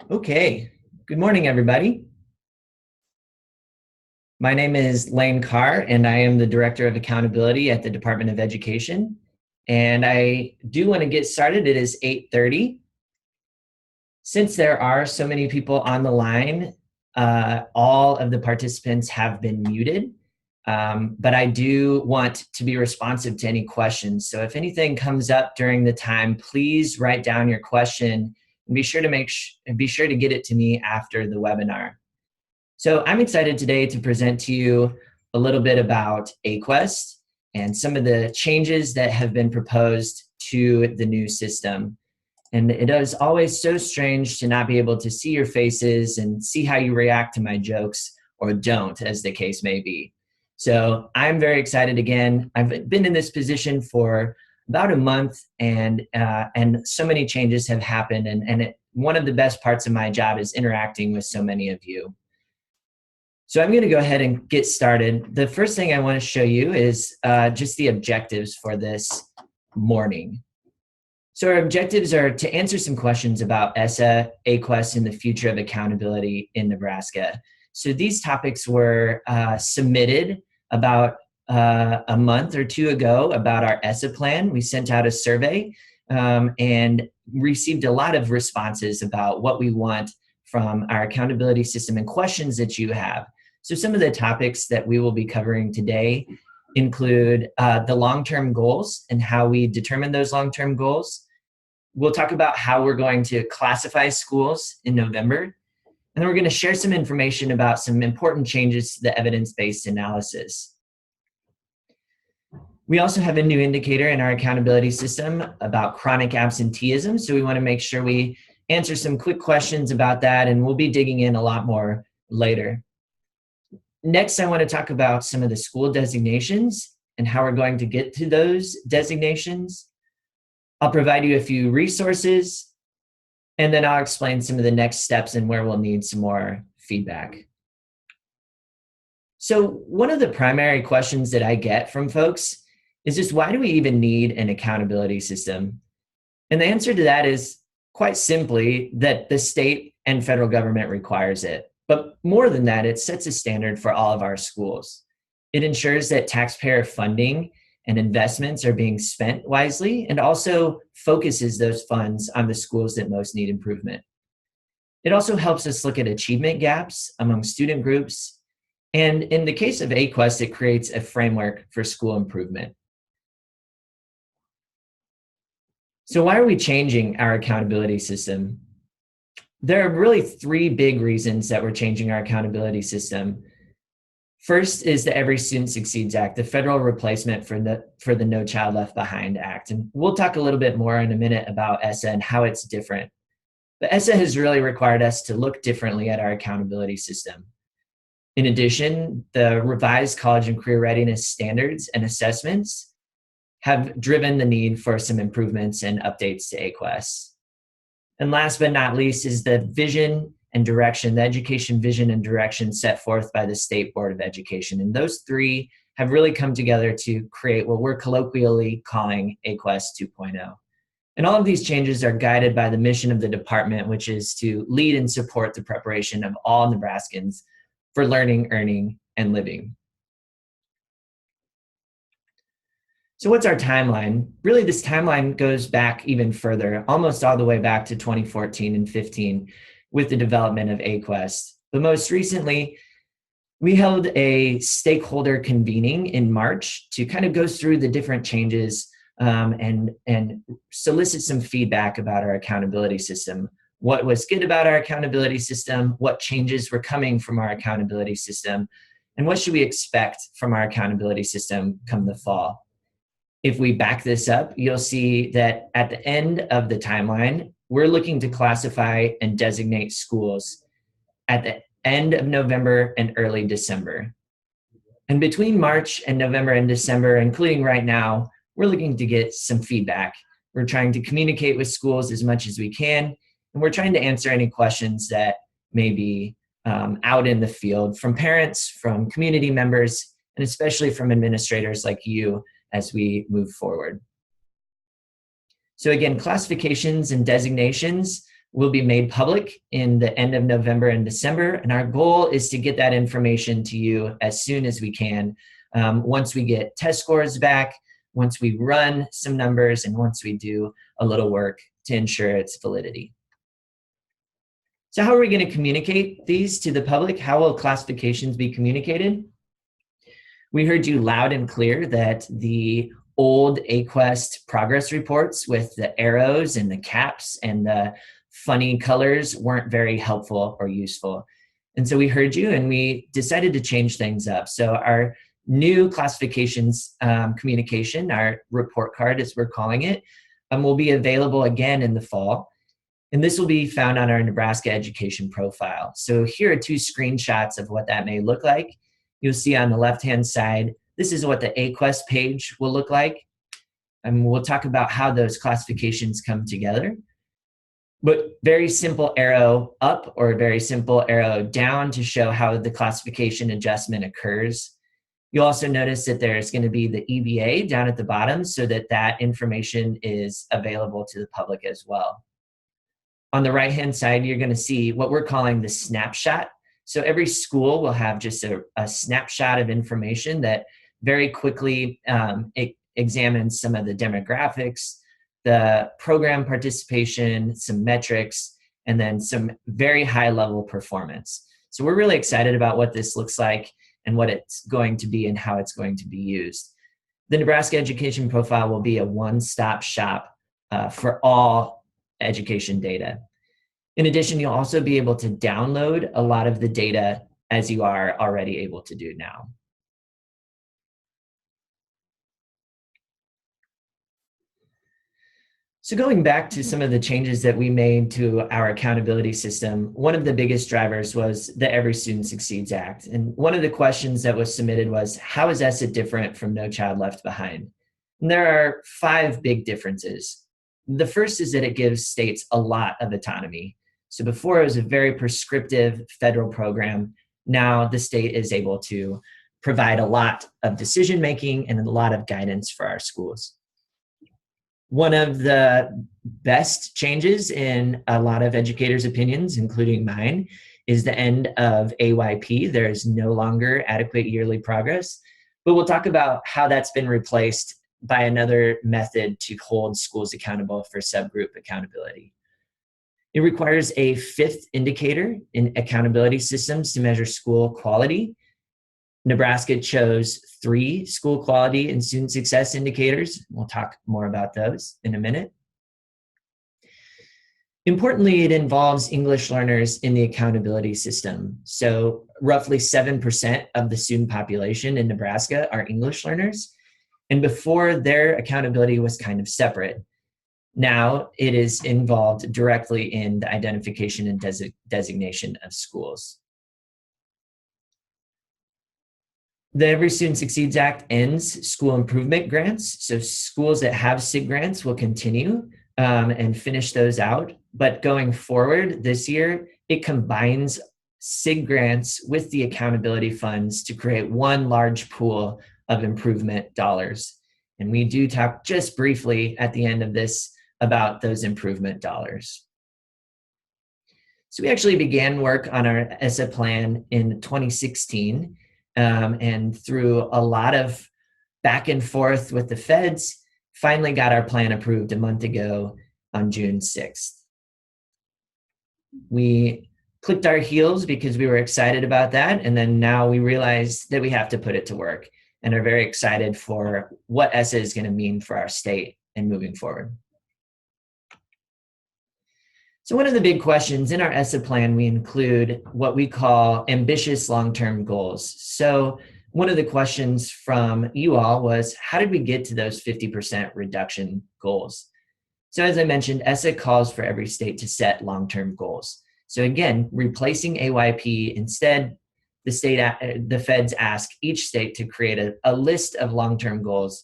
Okay, good morning, everybody. My name is Lane Carr, and I am the Director of Accountability at the Department of Education. And I do want to get started. It is 8:30. Since there are so many people on the line, all of the participants have been muted. But I do want to be responsive to any questions. So if anything comes up during the time, please write down your question and be sure to get it to me after the webinar. So I'm excited today to present to you a little bit about AQuEST and some of the changes that have been proposed to the new system. And it is always so strange to not be able to see your faces and see how you react to my jokes, or don't, as the case may be. So I'm very excited again. I've been in this position for about a month, and so many changes have happened. One of the best parts of my job is interacting with so many of you. So I'm going to go ahead and get started. The first thing I want to show you is just the objectives for this morning. So our objectives are to answer some questions about ESSA, AQuEST, and the future of accountability in Nebraska. So these topics were submitted about a month or two ago about our ESSA plan. We sent out a survey and received a lot of responses about what we want from our accountability system and questions that you have. So some of the topics that we will be covering today include the long-term goals and how we determine those long-term goals. We'll talk about how we're going to classify schools in November. And then we're going to share some information about some important changes to the evidence-based analysis. We also have a new indicator in our accountability system about chronic absenteeism. So we want to make sure we answer some quick questions about that, and we'll be digging in a lot more later. Next, I want to talk about some of the school designations and how we're going to get to those designations. I'll provide you a few resources, and then I'll explain some of the next steps and where we'll need some more feedback. So one of the primary questions that I get from folks is just, why do we even need an accountability system? And the answer to that is quite simply that the state and federal government requires it. But more than that, it sets a standard for all of our schools. It ensures that taxpayer funding and investments are being spent wisely, and also focuses those funds on the schools that most need improvement. It also helps us look at achievement gaps among student groups. And in the case of AQuEST, it creates a framework for school improvement. So why are we changing our accountability system? There are really three big reasons that we're changing our accountability system. First is the Every Student Succeeds Act, the federal replacement for the No Child Left Behind Act. And we'll talk a little bit more in a minute about ESSA and how it's different. But ESSA has really required us to look differently at our accountability system. In addition, the revised college and career readiness standards and assessments have driven the need for some improvements and updates to AQuEST. And last but not least is the vision and direction, the education vision and direction set forth by the State Board of Education. And those three have really come together to create what we're colloquially calling AQuEST 2.0. And all of these changes are guided by the mission of the department, which is to lead and support the preparation of all Nebraskans for learning, earning, and living. So what's our timeline? Really, this timeline goes back even further, almost all the way back to 2014 and 15 with the development of AQuEST. But most recently, we held a stakeholder convening in March to kind of go through the different changes and solicit some feedback about our accountability system. What was good about our accountability system, what changes were coming from our accountability system, and what should we expect from our accountability system come the fall. If we back this up, you'll see that at the end of the timeline, we're looking to classify and designate schools at the end of November and early December. And between March and November and December, including right now, we're looking to get some feedback. We're trying to communicate with schools as much as we can, and we're trying to answer any questions that may be out in the field from parents, from community members, and especially from administrators like you as we move forward. So again, classifications and designations will be made public in the end of November and December, and our goal is to get that information to you as soon as we can. Once we get test scores back, once we run some numbers, and once we do a little work to ensure its validity. So how are we going to communicate these to the public? How will classifications be communicated? We heard you loud and clear that the old AQuESTT progress reports with the arrows and the caps and the funny colors weren't very helpful or useful. And so we heard you and we decided to change things up. So our new classifications communication, our report card as we're calling it, will be available again in the fall. And this will be found on our Nebraska education profile. So here are 2 screenshots of what that may look like. You'll see on the left-hand side, this is what the AQuESTT page will look like. And we'll talk about how those classifications come together. But very simple arrow up or a very simple arrow down to show how the classification adjustment occurs. You'll also notice that there's going to be the EVA down at the bottom so that that information is available to the public as well. On the right-hand side, you're going to see what we're calling the snapshot. So every school will have just a snapshot of information that very quickly it examines some of the demographics, the program participation, some metrics, and then some very high-level performance. So we're really excited about what this looks like and what it's going to be and how it's going to be used. The Nebraska Education Profile will be a one-stop shop for all education data. In addition, you'll also be able to download a lot of the data as you are already able to do now. So going back to some of the changes that we made to our accountability system, one of the biggest drivers was the Every Student Succeeds Act. And one of the questions that was submitted was, how is ESSA different from No Child Left Behind? And there are 5 big differences. The first is that it gives states a lot of autonomy. So before it was a very prescriptive federal program. Now the state is able to provide a lot of decision-making and a lot of guidance for our schools. One of the best changes in a lot of educators' opinions, including mine, is the end of AYP. There is no longer adequate yearly progress, but we'll talk about how that's been replaced by another method to hold schools accountable for subgroup accountability. It requires a 5th indicator in accountability systems to measure school quality. Nebraska chose 3 school quality and student success indicators. We'll talk more about those in a minute. Importantly, it involves English learners in the accountability system. So roughly 7% of the student population in Nebraska are English learners. And before, their accountability was kind of separate. Now it is involved directly in the identification and designation of schools. The Every Student Succeeds Act ends school improvement grants. So schools that have SIG grants will continue and finish those out. But going forward this year, it combines SIG grants with the accountability funds to create one large pool of improvement dollars. And we do talk just briefly at the end of this about those improvement dollars. So we actually began work on our ESSA plan in 2016. And through a lot of back and forth with the feds, finally got our plan approved a month ago on June 6th. We clicked our heels because we were excited about that. And then now we realized that we have to put it to work and are very excited for what ESSA is going to mean for our state and moving forward. So one of the big questions in our ESSA plan, we include what we call ambitious long-term goals. So one of the questions from you all was, how did we get to those 50% reduction goals? So as I mentioned, ESSA calls for every state to set long-term goals. So again, replacing AYP, instead, the feds ask each state to create a list of long-term goals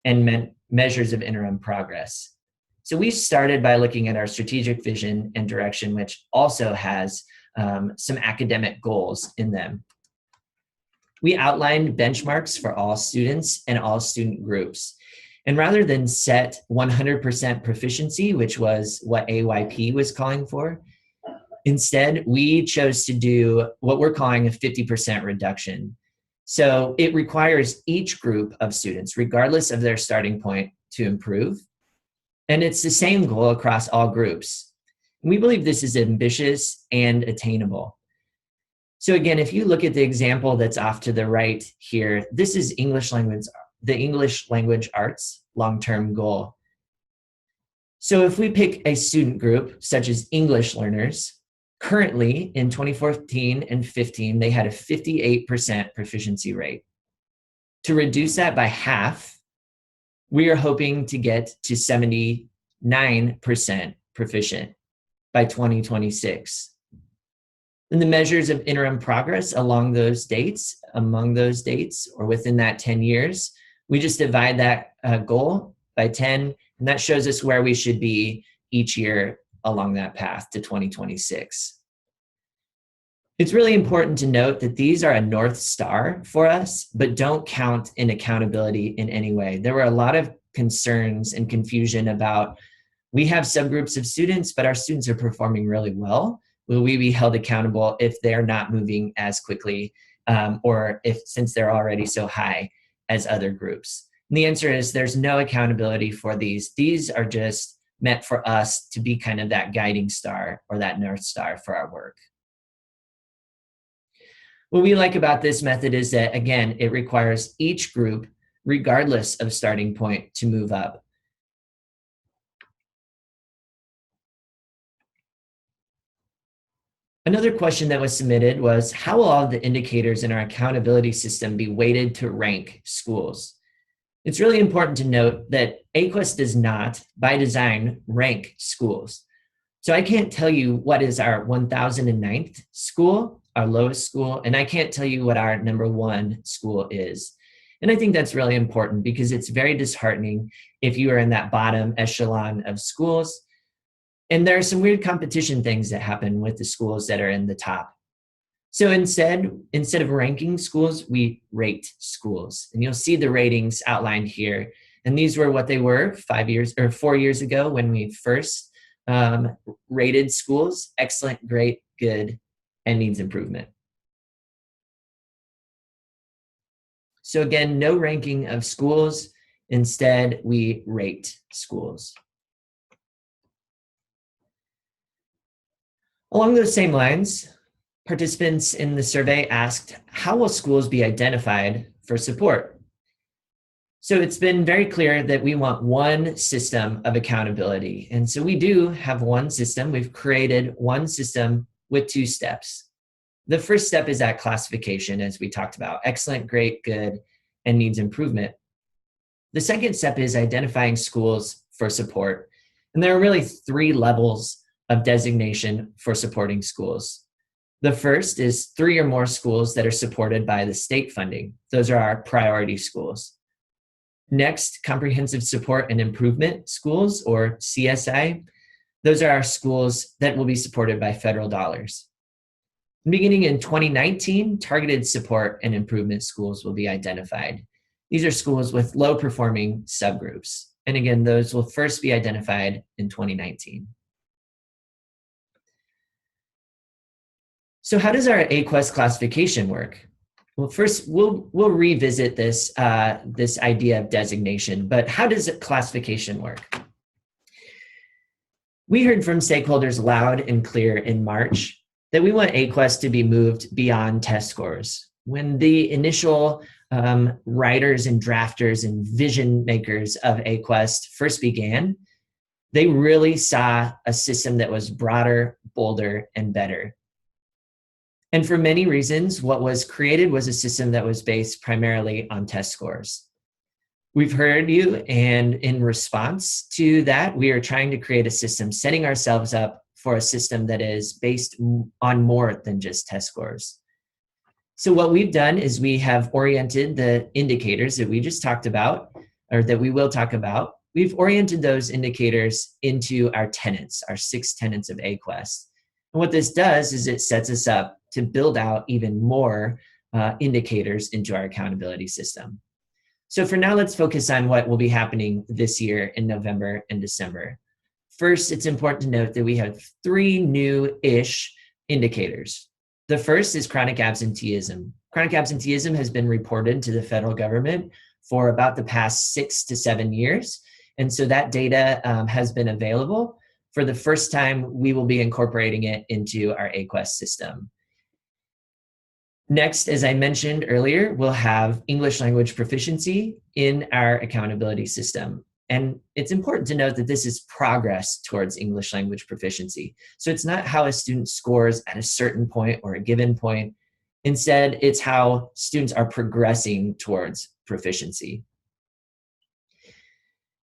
and measures of interim progress. So we started by looking at our strategic vision and direction, which also has some academic goals in them. We outlined benchmarks for all students and all student groups. And rather than set 100% proficiency, which was what AYP was calling for, instead, we chose to do what we're calling a 50% reduction. So it requires each group of students, regardless of their starting point, to improve. And it's the same goal across all groups. We believe this is ambitious and attainable. So again, if you look at the example that's off to the right here, this is the English language arts long-term goal. So if we pick a student group, such as English learners, currently in 2014 and 15, they had a 58% proficiency rate. To reduce that by half, we are hoping to get to 79% proficient by 2026. And the measures of interim progress among those dates, or within that 10 years, we just divide that goal by 10, and that shows us where we should be each year along that path to 2026. It's really important to note that these are a North Star for us, but don't count in accountability in any way. There were a lot of concerns and confusion about, we have subgroups of students, but our students are performing really well. Will we be held accountable if they're not moving as quickly, or since they're already so high as other groups? And the answer is there's no accountability for these. These are just meant for us to be kind of that guiding star or that North Star for our work. What we like about this method is that, again, it requires each group, regardless of starting point, to move up. Another question that was submitted was, how will all the indicators in our accountability system be weighted to rank schools? It's really important to note that AQuESTT does not, by design, rank schools. So I can't tell you what is our 1009th school, our lowest school, and I can't tell you what our number 1 school is. And I think that's really important because it's very disheartening if you are in that bottom echelon of schools. And there are some weird competition things that happen with the schools that are in the top. So instead of ranking schools, we rate schools. And you'll see the ratings outlined here. And these were what they were 4 years ago when we first rated schools: excellent, great, good, and needs improvement. So again, no ranking of schools. Instead, we rate schools. Along those same lines, participants in the survey asked, how will schools be identified for support? So it's been very clear that we want one system of accountability. And so we do have one system. We've created one system with 2 steps. The first step is that classification, as we talked about: excellent, great, good, and needs improvement. The second step is identifying schools for support. And there are really 3 levels of designation for supporting schools. The first is 3 or more schools that are supported by the state funding. Those are our priority schools. Next, comprehensive support and improvement schools, or CSI. Those are our schools that will be supported by federal dollars. Beginning in 2019, targeted support and improvement schools will be identified. These are schools with low-performing subgroups. And again, those will first be identified in 2019. So how does our AQuESTT classification work? Well, first, we'll revisit this idea of designation, but how does classification work? We heard from stakeholders loud and clear in March that we want AQuESTT to be moved beyond test scores. When the initial writers and drafters and vision makers of AQuESTT first began, they really saw a system that was broader, bolder, and better. And for many reasons, what was created was a system that was based primarily on test scores. We've heard you, and in response to that, we are trying to create a system, setting ourselves up for a system that is based on more than just test scores. So what we've done is we have oriented the indicators that we just talked about, or that we will talk about. We've oriented those indicators into our tenets, our 6 tenets of AQuESTT. And what this does is it sets us up to build out even more indicators into our accountability system. So for now, let's focus on what will be happening this year in November and December. First, it's important to note that we have 3 new-ish indicators. The first is chronic absenteeism. Chronic absenteeism has been reported to the federal government for about the past 6 to 7 years. And so that data has been available. For the first time, we will be incorporating it into our AQuESTT system. Next, as I mentioned earlier, we'll have English language proficiency in our accountability system. And it's important to note that this is progress towards English language proficiency. So it's not how a student scores at a certain point or a given point. Instead, it's how students are progressing towards proficiency.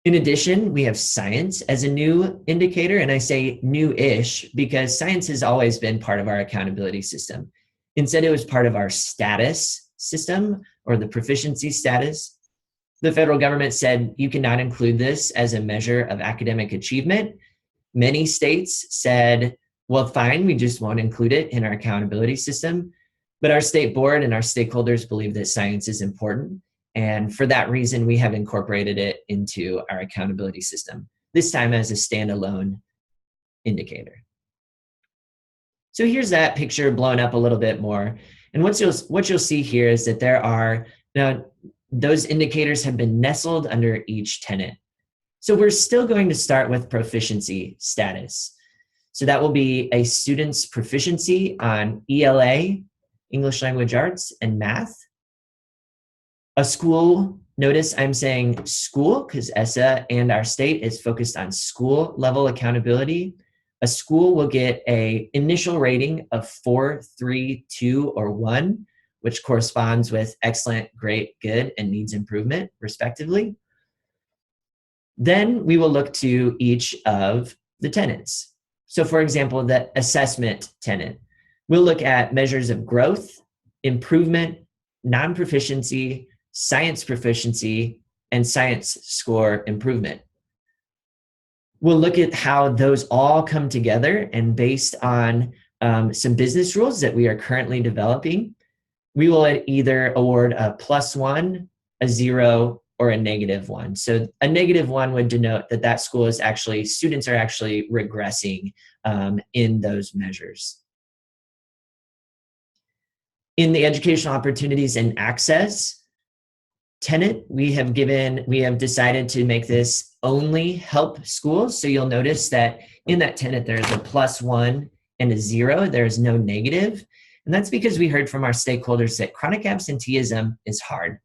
In addition, we have science as a new indicator, and I say new-ish because science has always been part of our accountability system. Instead, it was part of our status system or the proficiency status. The federal government said you cannot include this as a measure of academic achievement. Many states said, well, fine, we just won't include it in our accountability system. But our state board and our stakeholders believe that science is important. And for that reason, we have incorporated it into our accountability system, this time as a standalone indicator. So here's that picture blown up a little bit more. And what you'll see here is that there are, now those indicators have been nestled under each tenet. So we're still going to start with proficiency status. So that will be a student's proficiency on ELA, English Language Arts, and math. A school, notice I'm saying school because ESSA and our state is focused on school level accountability. A school will get an initial rating of 4, 3, 2, or 1, which corresponds with excellent, great, good, and needs improvement, respectively. Then we will look to each of the tenets. So for example, the assessment tenet. We'll look at measures of growth, improvement, non-proficiency, science proficiency, and science score improvement. We'll look at how those all come together, and based on some business rules that we are currently developing, we will either award a +1, a 0, or a -1. So a -1 would denote that that school is actually, students are actually regressing in those measures. In the educational opportunities and access tenet, we have decided to make this only help schools. So you'll notice that in that tenet, there's a +1 and a 0. There's no negative. And that's because we heard from our stakeholders that chronic absenteeism is hard.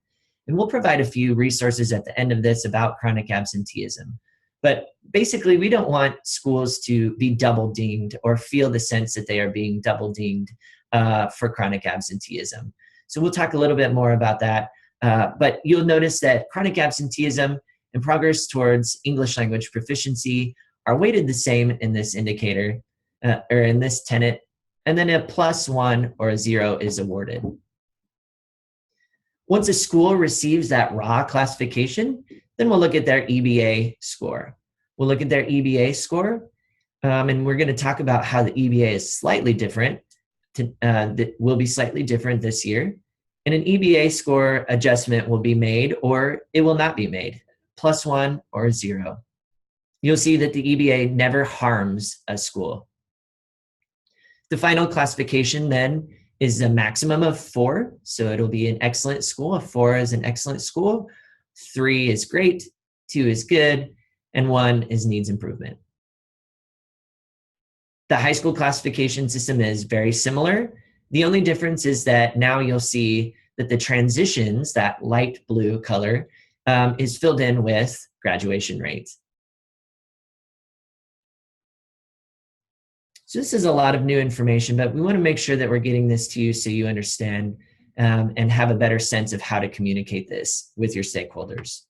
And we'll provide a few resources at the end of this about chronic absenteeism. But basically, we don't want schools to be double dinged or feel the sense that they are being double dinged for chronic absenteeism. So we'll talk a little bit more about that. But you'll notice that chronic absenteeism and progress towards English language proficiency are weighted the same in this indicator, or in this tenet, and then a +1 or a 0 is awarded. Once a school receives that raw classification, then we'll look at their EBA score. We'll look at their EBA score, and we're going to talk about how the EBA is slightly different, that will be slightly different this year. And an EBA score adjustment will be made, or it will not be made, +1 or a 0. You'll see that the EBA never harms a school. The final classification then is a maximum of 4. So it'll be an excellent school. A 4 is an excellent school. 3 is great. 2 is good. And 1 is needs improvement. The high school classification system is very similar. The only difference is that now you'll see that the transitions, that light blue color, is filled in with graduation rates. So this is a lot of new information, but we want to make sure that we're getting this to you so you understand and have a better sense of how to communicate this with your stakeholders.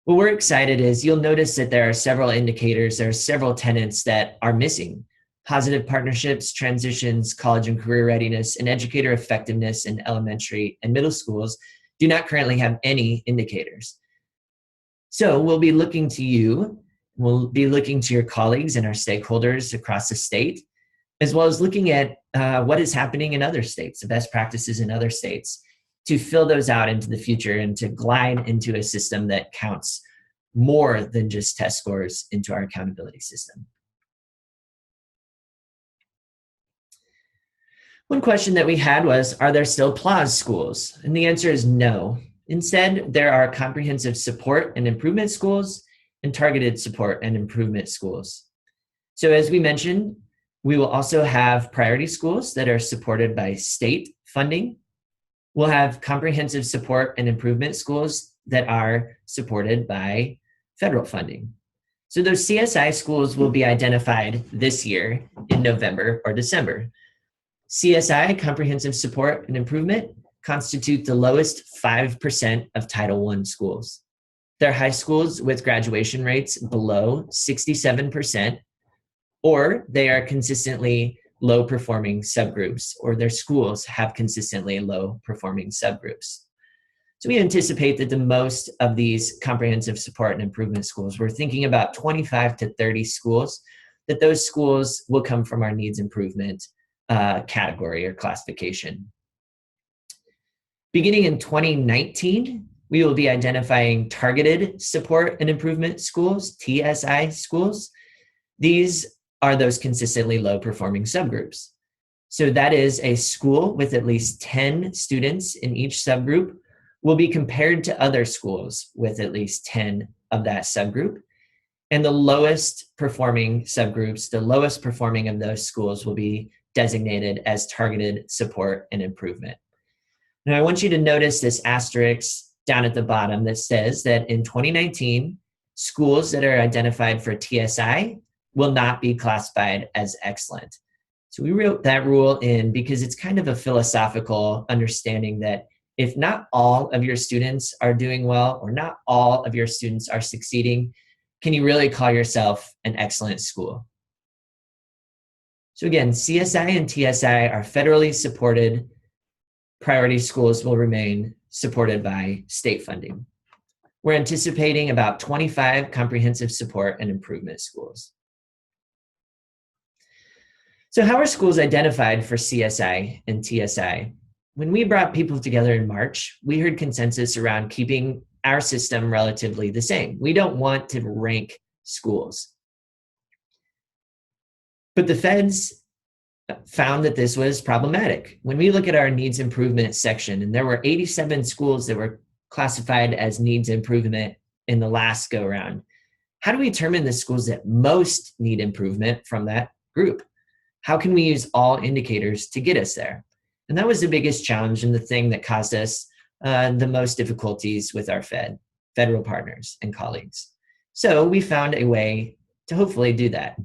What we're excited is you'll notice that there are several indicators, there are several tenets that are missing. Positive partnerships, transitions, college and career readiness, and educator effectiveness in elementary and middle schools do not currently have any indicators. So we'll be looking to you, we'll be looking to your colleagues and our stakeholders across the state, as well as looking at what is happening in other states, the best practices in other states, to fill those out into the future and to glide into a system that counts more than just test scores into our accountability system. One question that we had was, are there still PLAS schools? And the answer is no. Instead, there are comprehensive support and improvement schools and targeted support and improvement schools. So as we mentioned, we will also have priority schools that are supported by state funding. We'll have comprehensive support and improvement schools that are supported by federal funding. So those CSI schools will be identified this year in November or December. CSI, comprehensive support and improvement, constitute the lowest 5% of Title I schools. They're high schools with graduation rates below 67%, or they are consistently low-performing subgroups, or their schools have consistently low-performing subgroups. So we anticipate that the most of these comprehensive support and improvement schools, we're thinking about 25 to 30 schools, that those schools will come from our needs improvement category or classification. Beginning in 2019, we will be identifying targeted support and improvement schools, TSI schools. These are those consistently low-performing subgroups. So that is a school with at least 10 students in each subgroup will be compared to other schools with at least 10 of that subgroup. And the lowest performing subgroups, the lowest performing of those schools will be designated as targeted support and improvement. Now I want you to notice this asterisk down at the bottom that says that in 2019, schools that are identified for TSI will not be classified as excellent. So we wrote that rule in because it's kind of a philosophical understanding that if not all of your students are doing well or not all of your students are succeeding, can you really call yourself an excellent school? So again, CSI and TSI are federally supported. Priority schools will remain supported by state funding. We're anticipating about 25 comprehensive support and improvement schools. So how are schools identified for CSI and TSI? When we brought people together in March, we heard consensus around keeping our system relatively the same. We don't want to rank schools. But the feds found that this was problematic. When we look at our needs improvement section, and there were 87 schools that were classified as needs improvement in the last go around, how do we determine the schools that most need improvement from that group? How can we use all indicators to get us there? And that was the biggest challenge and the thing that caused us the most difficulties with our federal partners and colleagues. So we found a way to hopefully do that.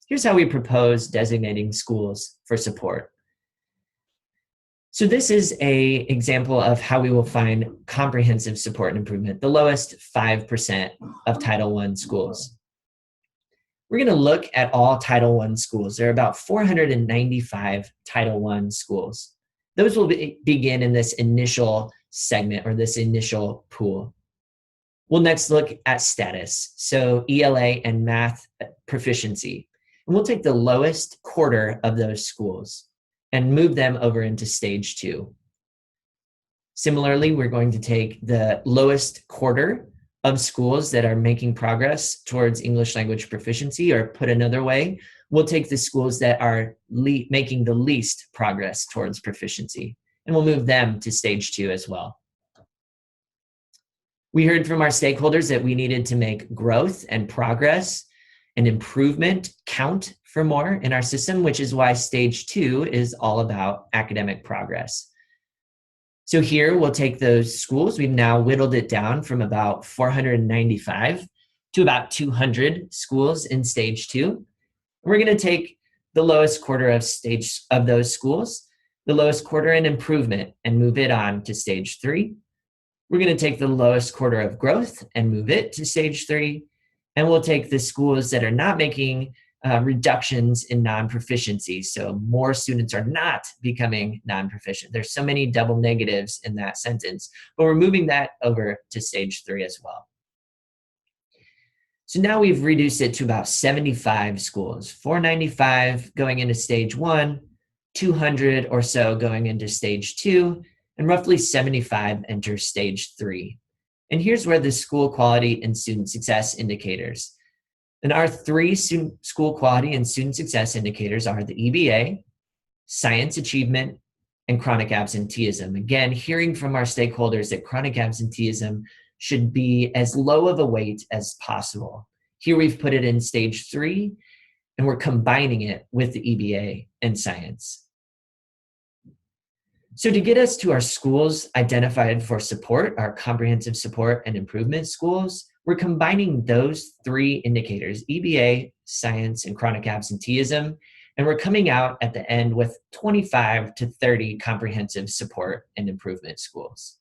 Here's how we propose designating schools for support. So this is an example of how we will find comprehensive support and improvement, the lowest 5% of Title I schools. We're going to look at all Title I schools. There are about 495 Title I schools. Those will begin in this initial segment or this initial pool. We'll next look at status, so ELA and math proficiency. And we'll take the lowest quarter of those schools and move them over into stage 2. Similarly, we're going to take the lowest quarter of schools that are making progress towards English language proficiency, or put another way, we'll take the schools that are making the least progress towards proficiency, and we'll move them to stage 2 as well. We heard from our stakeholders that we needed to make growth and progress and improvement count for more in our system, which is why stage 2 is all about academic progress. So here we'll take those schools. We've now whittled it down from about 495 to about 200 schools in stage 2. We're going to take the lowest quarter of those schools, the lowest quarter in improvement, and move it on to stage 3. We're going to take the lowest quarter of growth and move it to stage 3. And we'll take the schools that are not making reductions in non-proficiency. So more students are not becoming non-proficient. There's so many double negatives in that sentence, but we're moving that over to stage 3 as well. So now we've reduced it to about 75 schools, 495 going into stage 1, 200 or so going into stage 2, and roughly 75 enter stage 3. And here's where the school quality and student success indicators. And our 3 school quality and student success indicators are the EBA, science achievement, and chronic absenteeism. Again, hearing from our stakeholders that chronic absenteeism should be as low of a weight as possible. Here we've put it in stage 3, and we're combining it with the EBA and science. So to get us to our schools identified for support, our comprehensive support and improvement schools, we're combining those 3 indicators, EBA, science, and chronic absenteeism, and we're coming out at the end with 25 to 30 comprehensive support and improvement schools.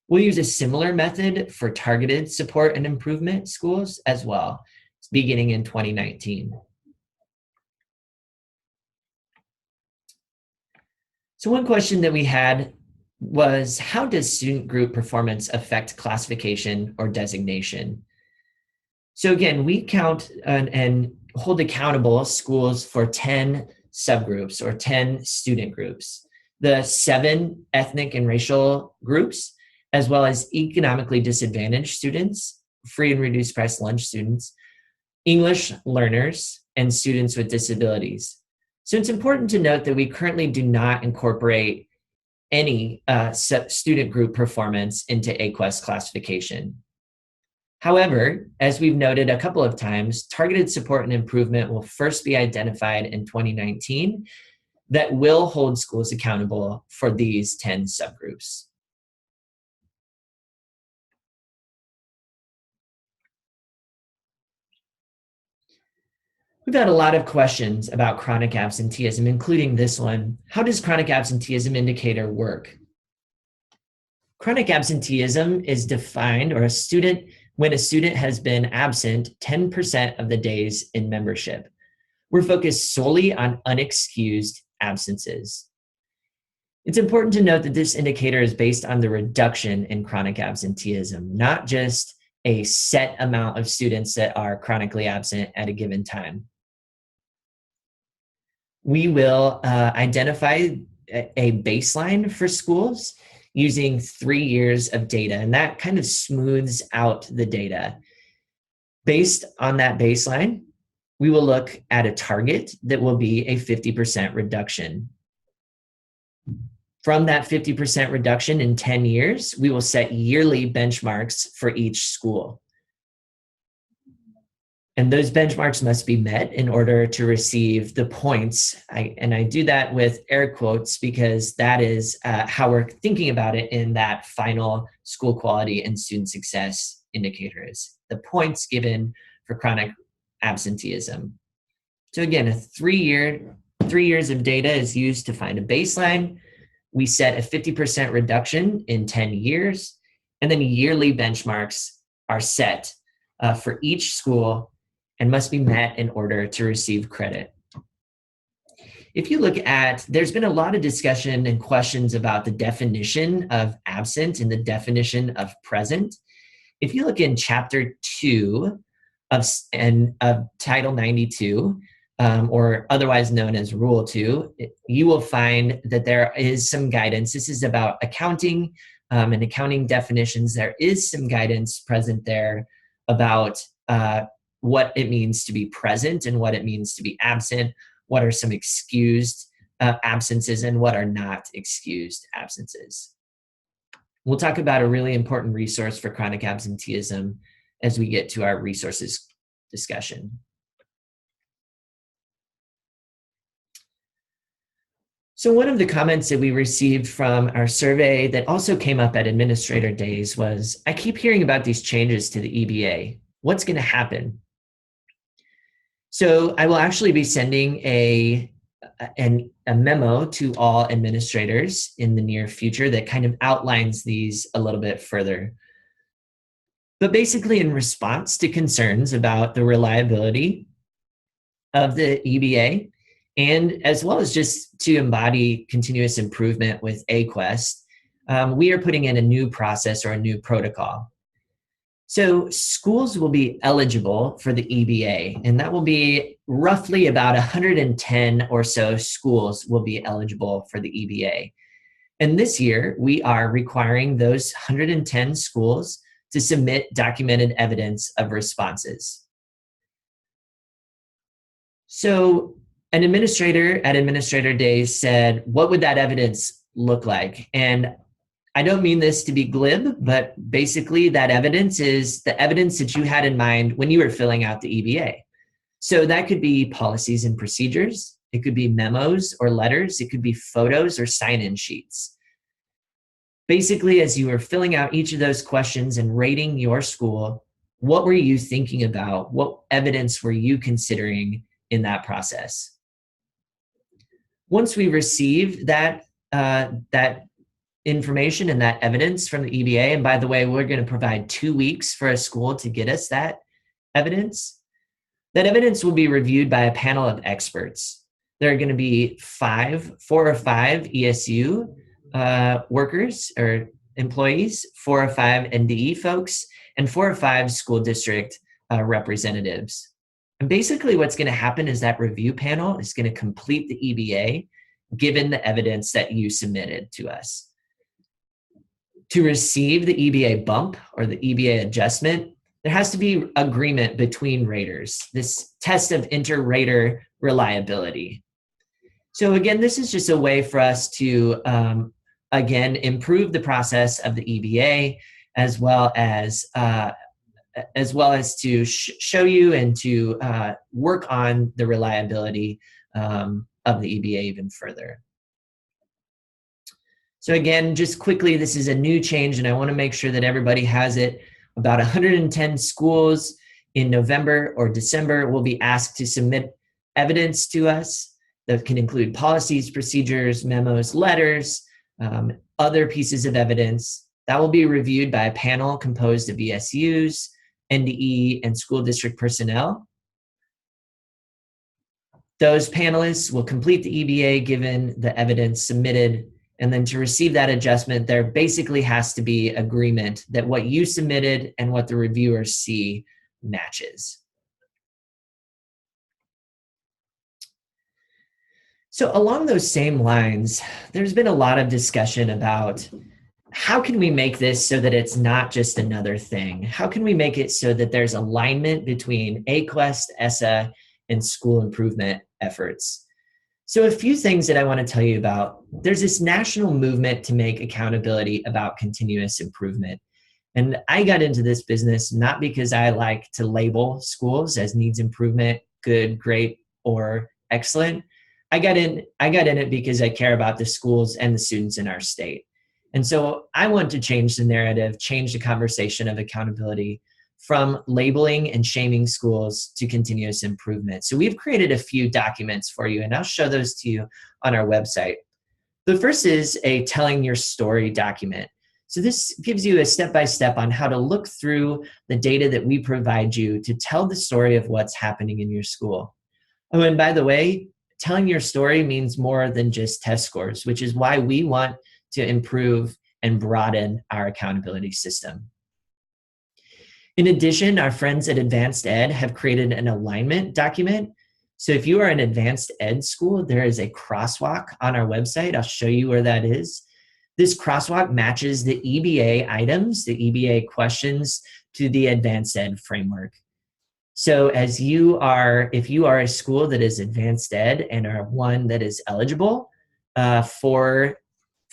We'll use a similar method for targeted support and improvement schools as well, beginning in 2019. So one question that we had was, how does student group performance affect classification or designation? So again, we count and hold accountable schools for 10 subgroups or 10 student groups. The 7 ethnic and racial groups, as well as economically disadvantaged students, free and reduced price lunch students, English learners, and students with disabilities. So it's important to note that we currently do not incorporate any student group performance into AQuESTT classification. However, as we've noted a couple of times, targeted support and improvement will first be identified in 2019 that will hold schools accountable for these 10 subgroups. We've had a lot of questions about chronic absenteeism, including this one. How does chronic absenteeism indicator work? Chronic absenteeism is defined when a student has been absent 10% of the days in membership. We're focused solely on unexcused absences. It's important to note that this indicator is based on the reduction in chronic absenteeism, not just a set amount of students that are chronically absent at a given time. We will identify a baseline for schools using 3 years of data, and that kind of smooths out the data. Based on that baseline, we will look at a target that will be a 50% reduction. From that 50% reduction in 10 years, we will set yearly benchmarks for each school. And those benchmarks must be met in order to receive the points. I do that with air quotes because that is how we're thinking about it in that final school quality and student success indicators, the points given for chronic absenteeism. So again, 3 years of data is used to find a baseline. We set a 50% reduction in 10 years, and then yearly benchmarks are set for each school and must be met in order to receive credit. If you look at, there's been a lot of discussion and questions about the definition of absent and the definition of present. If you look in Chapter 2 of Title 92, or otherwise known as Rule 2, you will find that there is some guidance. This is about accounting and accounting definitions. There is some guidance present there about what it means to be present and what it means to be absent, what are some excused absences and what are not excused absences. We'll talk about a really important resource for chronic absenteeism as we get to our resources discussion. So one of the comments that we received from our survey that also came up at Administrator Days was, I keep hearing about these changes to the EBA. What's going to happen? So I will actually be sending a memo to all administrators in the near future that kind of outlines these a little bit further. But basically in response to concerns about the reliability of the EBA, and as well as just to embody continuous improvement with AQuESTT, we are putting in a new process or a new protocol. So schools will be eligible for the EBA, and that will be roughly about 110 or so schools will be eligible for the EBA. And this year, we are requiring those 110 schools to submit documented evidence of responses. So an administrator at Administrator Day said, what would that evidence look like? And I don't mean this to be glib, but basically that evidence is the evidence that you had in mind when you were filling out the EBA. So that could be policies and procedures. It could be memos or letters. It could be photos or sign-in sheets. Basically, as you were filling out each of those questions and rating your school, what were you thinking about? What evidence were you considering in that process? Once we receive that information and that evidence from the EBA, and by the way, we're going to provide 2 weeks for a school to get us that evidence. That evidence will be reviewed by a panel of experts. There are going to be 4 or 5 ESU workers or employees, 4 or 5 NDE folks, and 4 or 5 school district representatives. And basically what's going to happen is that review panel is going to complete the EBA given the evidence that you submitted to us. To receive the EBA bump or the EBA adjustment, there has to be agreement between raters, this test of inter-rater reliability. So again, this is just a way for us to, again, improve the process of the EBA as well as to show you and to work on the reliability of the EBA even further. So again, just quickly, this is a new change and I want to make sure that everybody has it. About 110 schools in November or December will be asked to submit evidence to us that can include policies, procedures, memos, letters, other pieces of evidence. That will be reviewed by a panel composed of ESUs, NDE, and school district personnel. Those panelists will complete the EBA given the evidence submitted, and then to receive that adjustment, there basically has to be agreement that what you submitted and what the reviewers see matches. So along those same lines, there's been a lot of discussion about how can we make this so that it's not just another thing? How can we make it so that there's alignment between AQuEST, ESSA, and school improvement efforts? So a few things that I want to tell you about. There's this national movement to make accountability about continuous improvement. And I got into this business not because I like to label schools as needs improvement, good, great, or excellent. I got in it because I care about the schools and the students in our state. And so I want to change the narrative, change the conversation of accountability from labeling and shaming schools to continuous improvement. So we've created a few documents for you, and I'll show those to you on our website. The first is a telling your story document. So this gives you a step-by-step on how to look through the data that we provide you to tell the story of what's happening in your school. Oh, and by the way, telling your story means more than just test scores, which is why we want to improve and broaden our accountability system. In addition, our friends at Advanced Ed have created an alignment document. So if you are an Advanced Ed school, there is a crosswalk on our website. I'll show you where that is. This crosswalk matches the EBA items, the EBA questions, to the Advanced Ed framework. So if you are a school that is Advanced Ed and are one that is eligible for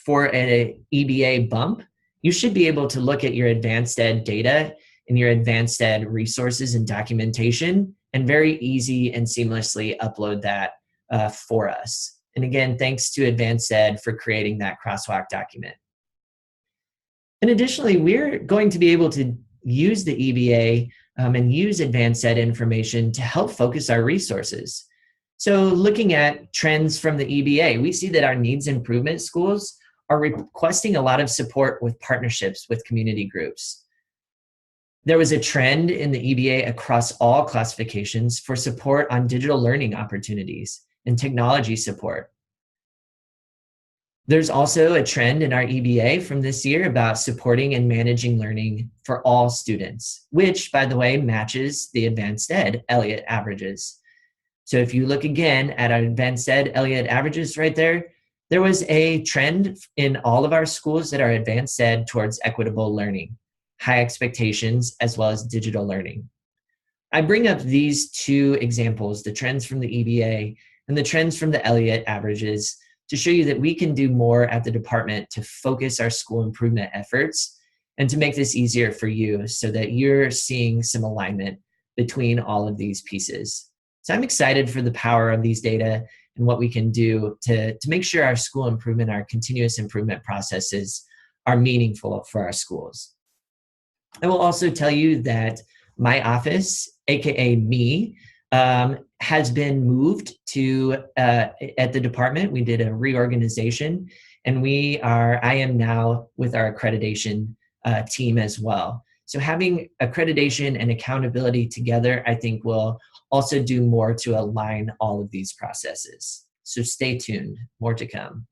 an EBA bump, you should be able to look at your Advanced Ed data and your Advanced Ed resources and documentation and very easy and seamlessly upload that for us. And again, thanks to Advanced Ed for creating that crosswalk document. And additionally, we're going to be able to use the EBA and use Advanced Ed information to help focus our resources. So looking at trends from the EBA, we see that our needs improvement schools are requesting a lot of support with partnerships with community groups. There was a trend in the EBA across all classifications for support on digital learning opportunities and technology support. There's also a trend in our EBA from this year about supporting and managing learning for all students, which, by the way, matches the Advanced Ed Elliott averages. So if you look again at our Advanced Ed Elliott averages right there, There was a trend in all of our schools that are advanced ed towards equitable learning, high expectations, as well as digital learning. I bring up these two examples, the trends from the EBA and the trends from the Elliott averages, to show you that we can do more at the department to focus our school improvement efforts and to make this easier for you so that you're seeing some alignment between all of these pieces. So I'm excited for the power of these data and what we can do to make sure our school improvement, our continuous improvement processes are meaningful for our schools. I will also tell you that my office, AKA me, has been moved to at the department. We did a reorganization, and I am now with our accreditation team as well. So having accreditation and accountability together, I think, will also do more to align all of these processes. So stay tuned, more to come.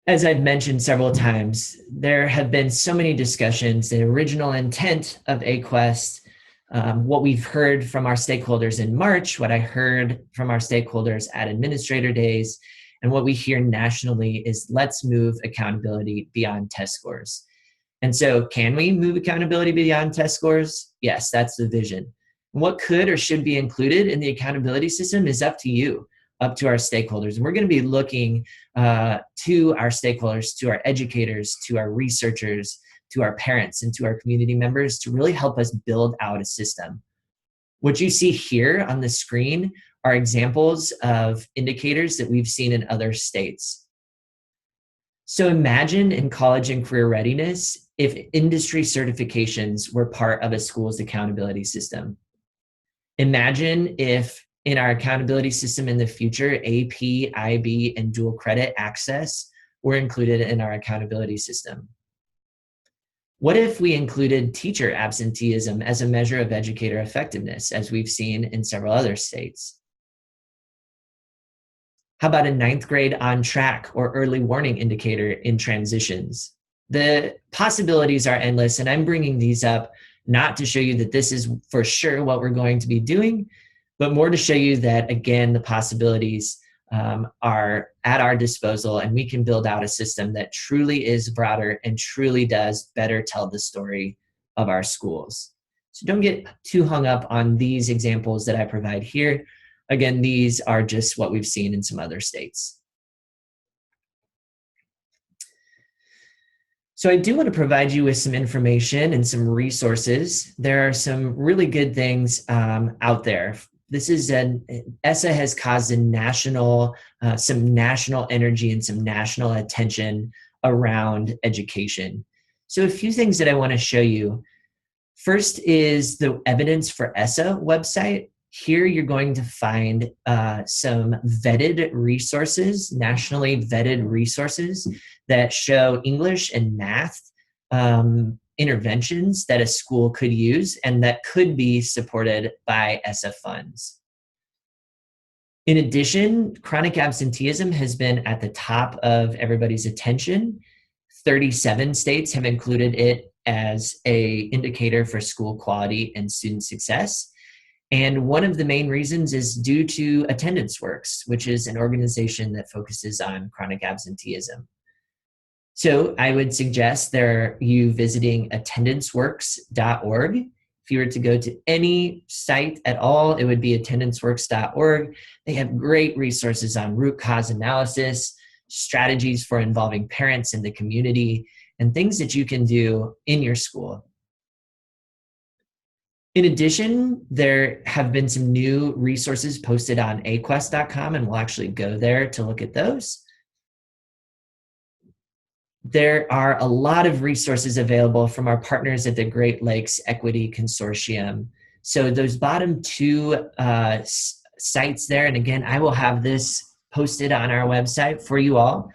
As I've mentioned several times, there have been so many discussions, the original intent of AQuESTT, what we've heard from our stakeholders in March, what I heard from our stakeholders at Administrator Days, and what we hear nationally is let's move accountability beyond test scores. And so can we move accountability beyond test scores? Yes, that's the vision. What could or should be included in the accountability system is up to you, up to our stakeholders. And we're going to be looking to our stakeholders, to our educators, to our researchers, to our parents, and to our community members to really help us build out a system. What you see here on the screen are examples of indicators that we've seen in other states. So imagine in college and career readiness if industry certifications were part of a school's accountability system. Imagine if in our accountability system in the future, AP, IB, and dual credit access were included in our accountability system. What if we included teacher absenteeism as a measure of educator effectiveness, as we've seen in several other states? How about a 9th grade on track or early warning indicator in transitions? The possibilities are endless, and I'm bringing these up not to show you that this is for sure what we're going to be doing, but more to show you that, again, the possibilities are at our disposal, and we can build out a system that truly is broader and truly does better tell the story of our schools. So don't get too hung up on these examples that I provide here. Again, these are just what we've seen in some other states. So I do want to provide you with some information and some resources. There are some really good things out there. This is ESSA has caused some national energy and some national attention around education. So a few things that I want to show you. First is the Evidence for ESSA website. Here you're going to find some vetted resources, nationally vetted resources that show English and math interventions that a school could use and that could be supported by ESSA funds. In addition, chronic absenteeism has been at the top of everybody's attention. 37 states have included it as an indicator for school quality and student success. And one of the main reasons is due to Attendance Works, which is an organization that focuses on chronic absenteeism. So I would suggest you visiting attendanceworks.org. If you were to go to any site at all, it would be attendanceworks.org. They have great resources on root cause analysis, strategies for involving parents in the community, and things that you can do in your school. In addition, there have been some new resources posted on AQuESTT.com, and we'll actually go there to look at those. There are a lot of resources available from our partners at the Great Lakes Equity Consortium. So those bottom two sites there, and again, I will have this posted on our website for you all,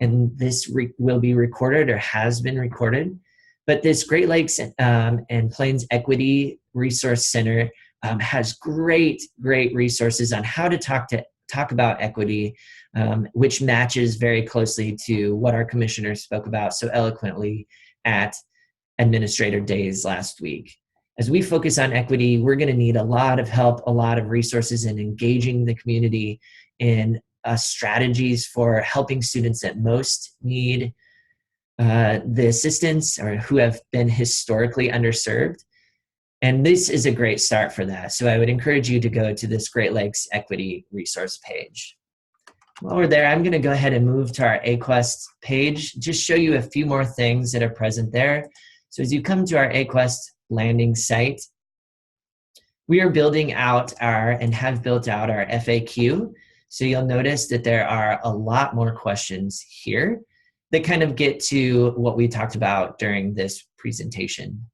and this will be recorded or has been recorded. But this Great Lakes and Plains Equity Resource Center has great resources on how to talk about equity, which matches very closely to what our commissioner spoke about so eloquently at Administrator Days last week. As we focus on equity, we're going to need a lot of help, a lot of resources in engaging the community in strategies for helping students that most need the assistance or who have been historically underserved. And this is a great start for that. So I would encourage you to go to this Great Lakes Equity resource page. While we're there, I'm going to go ahead and move to our AQuESTT page, just show you a few more things that are present there. So as you come to our AQuESTT landing site, we are building out and have built out our FAQ. So you'll notice that there are a lot more questions here that kind of get to what we talked about during this presentation.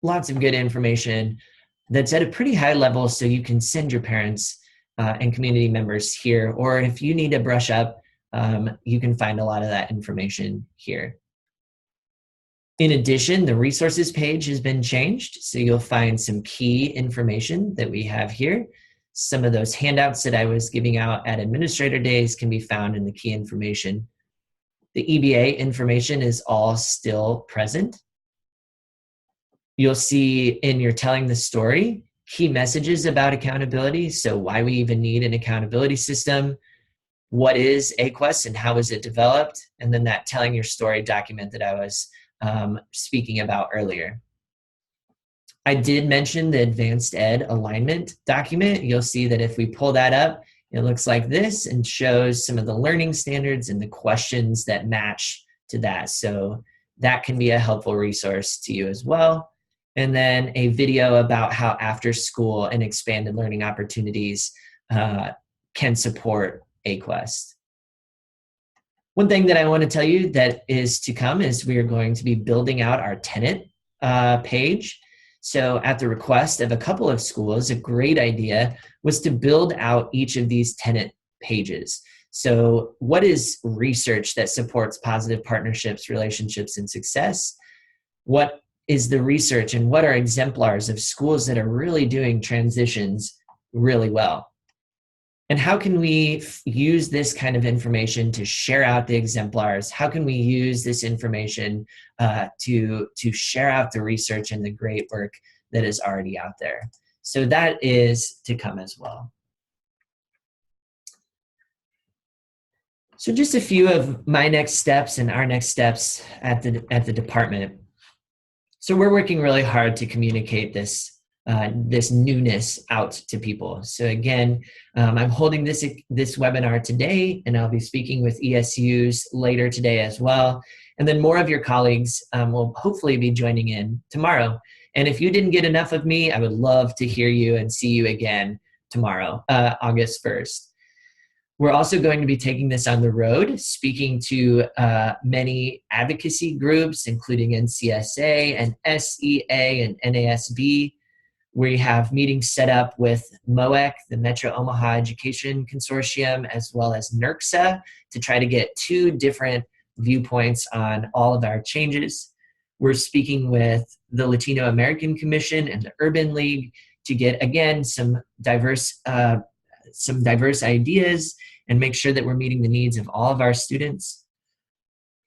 Lots of good information that's at a pretty high level, so you can send your parents and community members here, or if you need to brush up, you can find a lot of that information here. In addition, the resources page has been changed, so you'll find some key information that we have here. Some of those handouts that I was giving out at Administrator Days can be found in the key information. The EBA information is all still present. You'll see in your telling the story, key messages about accountability. So why we even need an accountability system, what is AQuESTT and how is it developed, and then that telling your story document that I was speaking about earlier. I did mention the advanced ed alignment document. You'll see that if we pull that up, it looks like this and shows some of the learning standards and the questions that match to that. So that can be a helpful resource to you as well. And then a video about how after school and expanded learning opportunities can support AQuESTT. One thing that I want to tell you that is to come is we are going to be building out our tenant page. So at the request of a couple of schools, a great idea was to build out each of these tenant pages. So what is research that supports positive partnerships, relationships, and success? What is the research and what are exemplars of schools that are really doing transitions really well? And how can we use this kind of information to share out the exemplars? How can we use this information to share out the research and the great work that is already out there? So that is to come as well. So just a few of my next steps and our next steps at the department. So we're working really hard to communicate this newness out to people. So again, I'm holding this webinar today, and I'll be speaking with ESUs later today as well. And then more of your colleagues will hopefully be joining in tomorrow. And if you didn't get enough of me, I would love to hear you and see you again tomorrow, August 1st. We're also going to be taking this on the road, speaking to many advocacy groups, including NCSA and SEA and NASB. We have meetings set up with MOEC, the Metro Omaha Education Consortium, as well as NERCSA to try to get 2 different viewpoints on all of our changes. We're speaking with the Latino American Commission and the Urban League to get, again, some diverse ideas and make sure that we're meeting the needs of all of our students.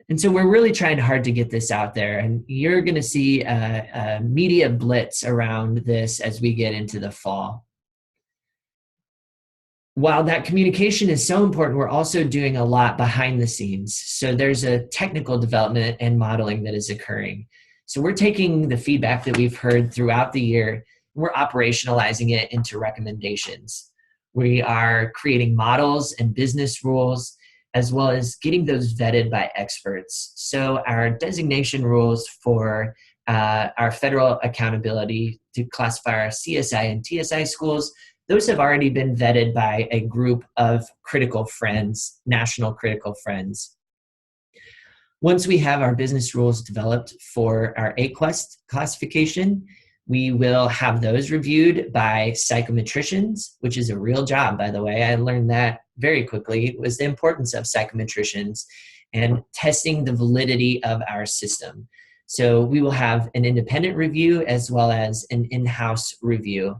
And so we're really trying hard to get this out there, and you're going to see a media blitz around this as we get into the fall. While that communication is so important, we're also doing a lot behind the scenes. So there's a technical development and modeling that is occurring. So we're taking the feedback that we've heard throughout the year, and we're operationalizing it into recommendations. We are creating models and business rules, as well as getting those vetted by experts. So our designation rules for our federal accountability to classify our CSI and TSI schools, those have already been vetted by a group of critical friends, national critical friends. Once we have our business rules developed for our AQuESTT classification, we will have those reviewed by psychometricians, which is a real job, by the way. I learned that very quickly, was the importance of psychometricians and testing the validity of our system. So we will have an independent review as well as an in-house review.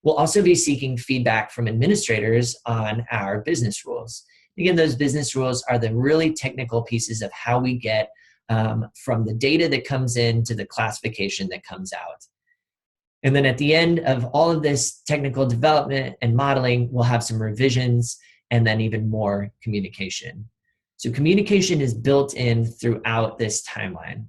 We'll also be seeking feedback from administrators on our business rules. Again, those business rules are the really technical pieces of how we get from the data that comes in to the classification that comes out. And then at the end of all of this technical development and modeling, we'll have some revisions and then even more communication. So communication is built in throughout this timeline.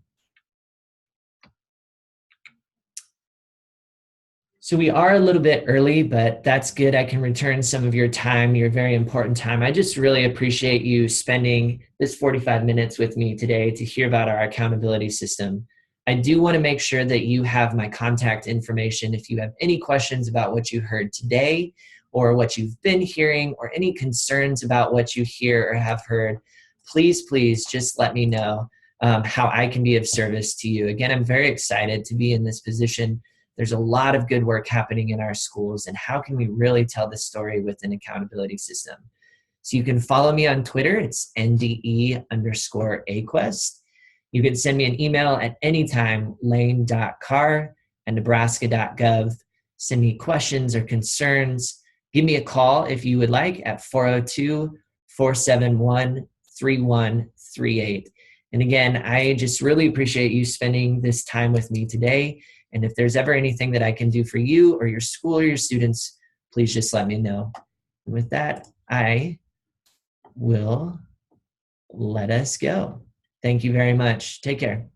So we are a little bit early, but that's good. I can return some of your time, your very important time. I just really appreciate you spending this 45 minutes with me today to hear about our accountability system. I do want to make sure that you have my contact information if you have any questions about what you heard today or what you've been hearing or any concerns about what you hear or have heard. Please just let me know how I can be of service to you. Again, I'm very excited to be in this position. There's a lot of good work happening in our schools, and how can we really tell the story with an accountability system? So you can follow me on Twitter. It's NDE_AQuESTT. You can send me an email at any time, lane.carr@nebraska.gov. Send me questions or concerns. Give me a call if you would like at 402-471-3138. And again, I just really appreciate you spending this time with me today. And if there's ever anything that I can do for you or your school or your students, please just let me know. And with that, I will let us go. Thank you very much. Take care.